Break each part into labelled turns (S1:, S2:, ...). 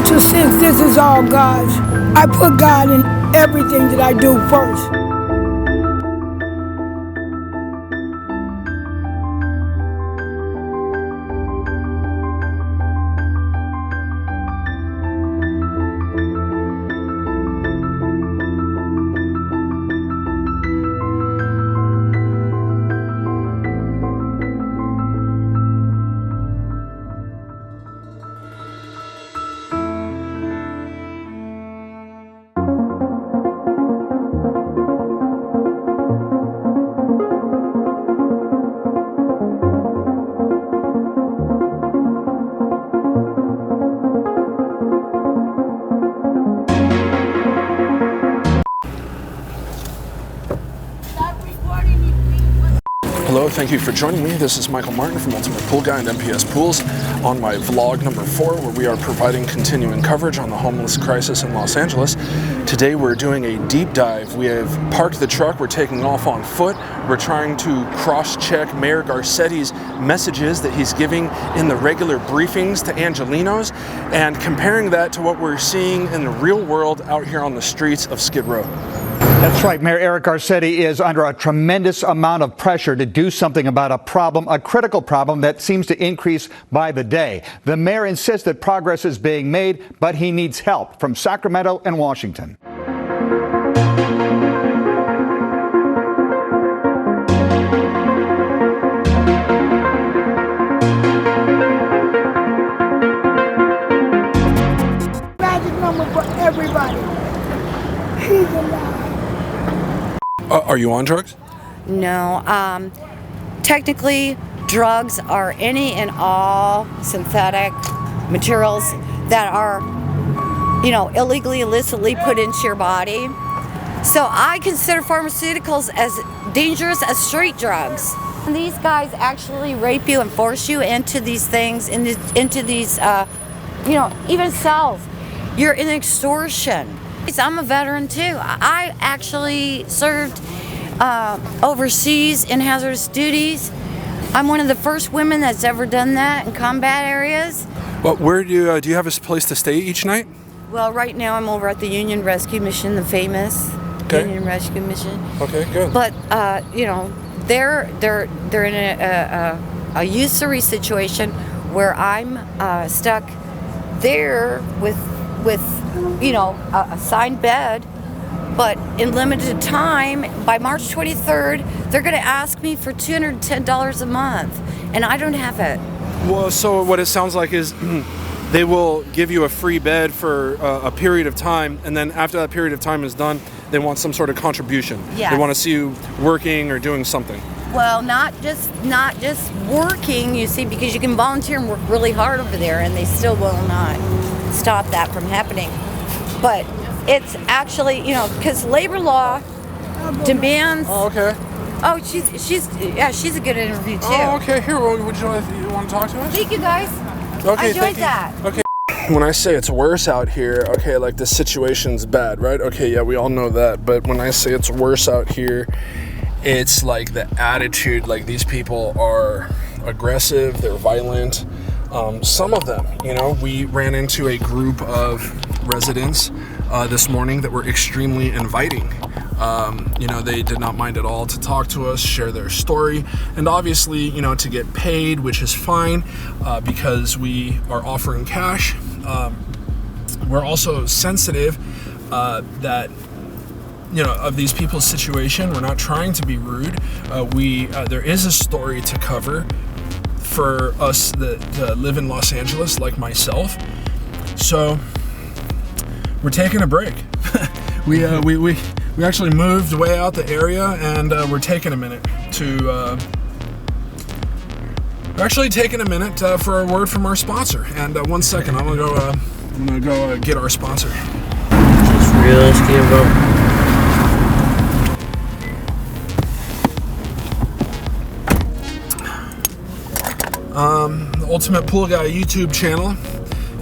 S1: So since this is all God's, I put God in everything that I do first.
S2: Hello, thank you for joining me. This is Michael Martin from Ultimate Pool Guy and MPS Pools on my vlog number 4, where we are providing continuing coverage on the homeless crisis in Los Angeles. Today we're doing a deep dive. We have parked the truck, we're taking off on foot. We're trying to cross-check Mayor Garcetti's messages that he's giving in the regular briefings to Angelenos and comparing that to what we're seeing in the real world out here on the streets of Skid Row.
S3: That's right. Mayor Eric Garcetti is under a tremendous amount of pressure to do something about a problem, a critical problem that seems to increase by the day. The mayor insists that progress is being made, but he needs help from Sacramento and Washington.
S1: Magic number for everybody. He's alive.
S2: Are you on drugs?
S4: No. Technically, drugs are any and all synthetic materials that are, illegally, illicitly put into your body. So I consider pharmaceuticals as dangerous as street drugs. And these guys actually rape you and force you into these things, into these, even cells. You're in extortion. I'm a veteran too. I actually served overseas in hazardous duties. I'm one of the first women that's ever done that in combat areas.
S2: Well, where do you have a place to stay each night?
S4: Well, right now I'm over at the Union Rescue Mission, the famous Union Rescue Mission.
S2: Okay, good.
S4: But they're in a usury situation where I'm stuck there with a assigned bed, but in limited time. By March 23rd, they're going to ask me for $210 a month, and I don't have it.
S2: Well, so what it sounds like is they will give you a free bed for a period of time, and then after that period of time is done, they want some sort of contribution.
S4: Yes.
S2: They want to see you working or doing something.
S4: Well, not just working, you see, because you can volunteer and work really hard over there, and they still will not stop that from happening. But it's actually, because labor law demands.
S2: Oh, okay.
S4: Oh, she's a good interview too.
S2: Oh, okay. Here, would you want to talk to us?
S4: Thank you, guys.
S2: Okay,
S4: I enjoyed that.
S2: Okay. When I say it's worse out here, okay, like the situation's bad, right? Okay, yeah, we all know that. But when I say it's worse out here, it's like the attitude, like these people are aggressive, they're violent. Some of them, we ran into a group of residents this morning that were extremely inviting. They did not mind at all to talk to us, share their story, and obviously, to get paid, which is fine because we are offering cash. We're also sensitive that of these people's situation. We're not trying to be rude. There is a story to cover for us that live in Los Angeles, like myself. So we're taking a break. We actually moved way out the area, and we're taking a minute to. We're actually taking a minute for a word from our sponsor. And 1 second, I'm gonna go get our sponsor.
S5: Just real asking about.
S2: The Ultimate Pool Guy YouTube channel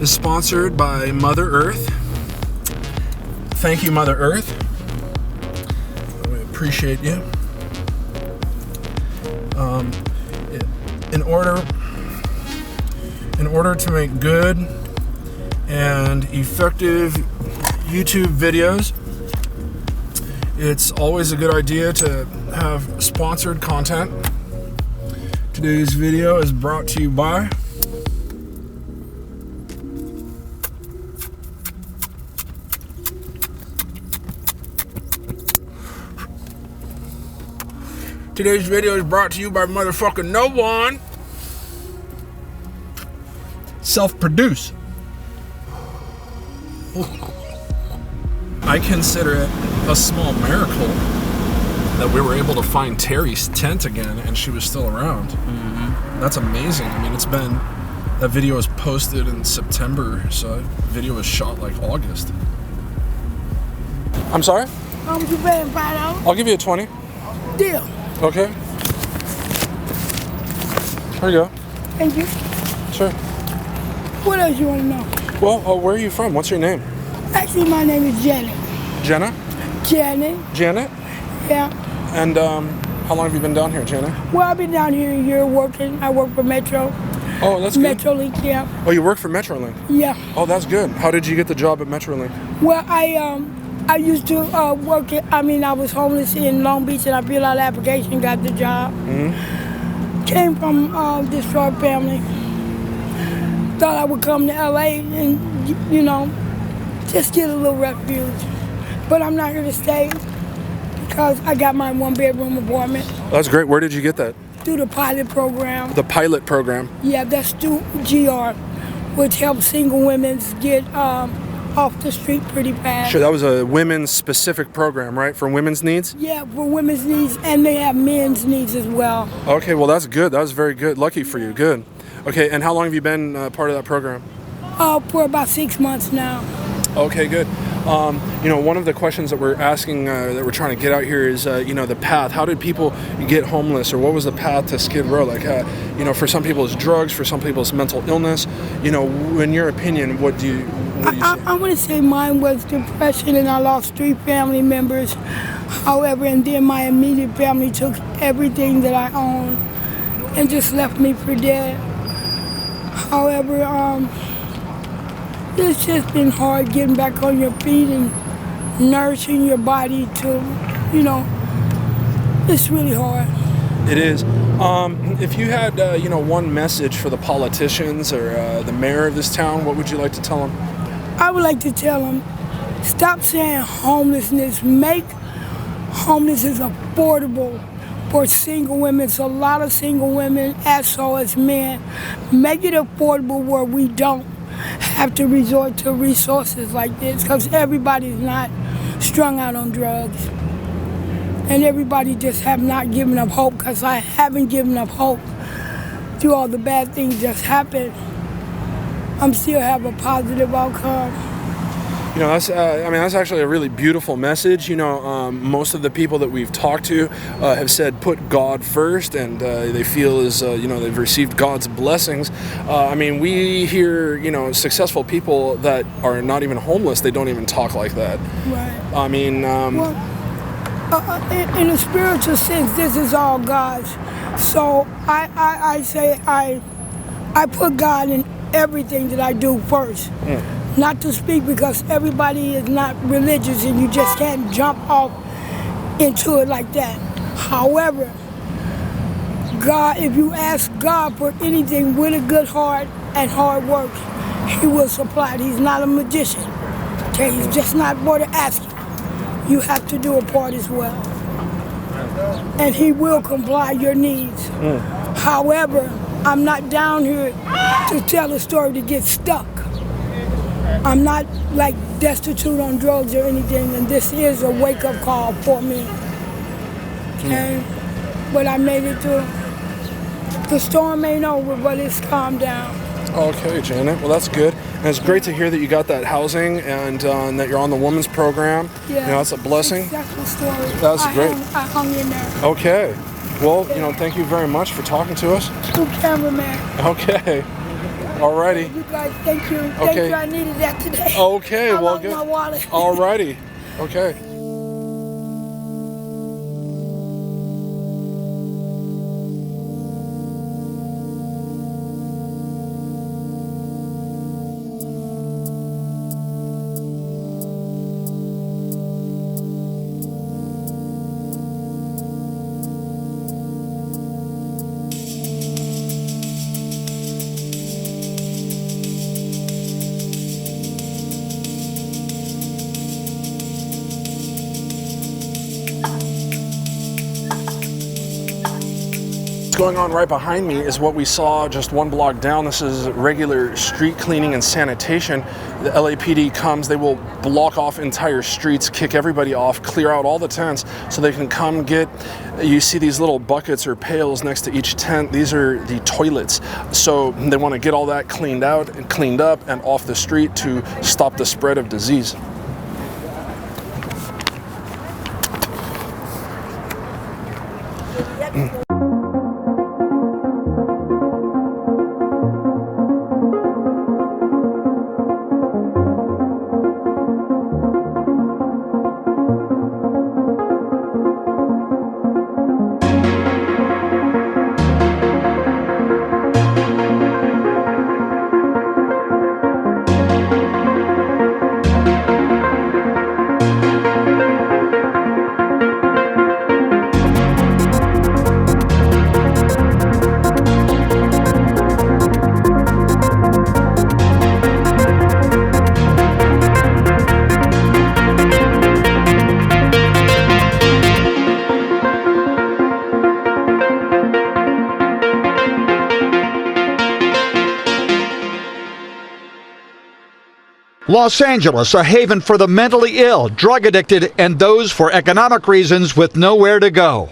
S2: is sponsored by Mother Earth. Thank you, Mother Earth. We appreciate you. In order to make good and effective YouTube videos, it's always a good idea to have sponsored content. Today's video is brought to you by motherfucking no one. Self-produce. I consider it a small miracle that we were able to find Terry's tent again and she was still around. Mm-hmm. That's amazing. I mean, that video was posted in September, so that video was shot like August. I'm sorry?
S1: You paying $5?
S2: I'll give you a 20.
S1: Deal.
S2: Okay. Here you go.
S1: Thank you.
S2: Sure.
S1: What else you want to know?
S2: Well, where are you from? What's your name?
S1: Actually, my name is Janet.
S2: Jenna?
S1: Janet.
S2: Janet?
S1: Yeah.
S2: And how long have you been down here, Janet?
S1: Well, I've been down here a year working. I work for Metro.
S2: Oh, that's good.
S1: Metrolink, yeah.
S2: Oh, you work for Metrolink?
S1: Yeah.
S2: Oh, that's good. How did you get the job at Metrolink?
S1: Well, I used to work I was homeless in Long Beach and I filled out an application, got the job. Mm-hmm. Came from distraught family. Thought I would come to LA and, just get a little refuge. But I'm not here to stay because I got my 1-bedroom apartment.
S2: That's great. Where did you get that?
S1: Through the pilot program.
S2: The pilot program?
S1: Yeah, that's through GR, which helps single women get off the street pretty fast.
S2: Sure, that was a women's specific program, right? For women's needs?
S1: Yeah, for women's needs, and they have men's needs as well.
S2: Okay, well that's good. That was very good. Lucky for you. Good. Okay, and how long have you been part of that program?
S1: For about 6 months now.
S2: Okay, good. One of the questions that we're asking, that we're trying to get out here is, the path. How did people get homeless, or what was the path to Skid Row? Like, for some people it's drugs, for some people it's mental illness. In your opinion, what do you say?
S1: I want to say mine was depression, and I lost 3 family members. However, and then my immediate family took everything that I owned and just left me for dead. However, it's just been hard getting back on your feet and nourishing your body to, it's really hard.
S2: It is. If you had, one message for the politicians or the mayor of this town, what would you like to tell them?
S1: I would like to tell them, stop saying homelessness. Make homelessness affordable for single women. It's a lot of single women, as well as men. Make it affordable where we don't have to resort to resources like this, because everybody's not strung out on drugs. And everybody just have not given up hope, because I haven't given up hope through all the bad things that's happened. I'm still have a positive outcome.
S2: That's actually a really beautiful message. Most of the people that we've talked to have said put God first, and they feel as they've received God's blessings. We hear successful people that are not even homeless. They don't even talk like that.
S1: Right. In a spiritual sense, this is all God's. So I say I put God in everything that I do first. Not to speak, because everybody is not religious and you just can't jump off into it like that. However, God, if you ask God for anything with a good heart and hard work, He will supply it. He's not a magician. Okay, He's just not more to ask you. You have to do a part as well. And He will comply your needs. However, I'm not down here to tell a story to get stuck. I'm not like destitute on drugs or anything, and this is a wake-up call for me. Okay? But I made it through. The storm ain't over, but it's calmed down.
S2: Okay, Janet. Well, that's good. And it's great to hear that you got that housing and that you're on the women's program.
S1: Yeah.
S2: That's a blessing.
S1: That's the story.
S2: That's great.
S1: I hung in there.
S2: Okay. Well, thank you very much for talking to us.
S1: Good cameraman.
S2: Okay. Alrighty.
S1: You guys, thank you.
S2: Okay.
S1: Thank you. I needed that today.
S2: Okay.
S1: I
S2: Well,
S1: lost
S2: good.
S1: my wallet.
S2: Alrighty. Okay. going on right behind me is what we saw just one block down. This is regular street cleaning and sanitation. The LAPD comes, they will block off entire streets, kick everybody off, clear out all the tents so they can come get, you see these little buckets or pails next to each tent. These are the toilets. So they want to get all that cleaned out and cleaned up and off the street to stop the spread of disease.
S3: Los Angeles, a haven for the mentally ill, drug addicted, and those for economic reasons with nowhere to go.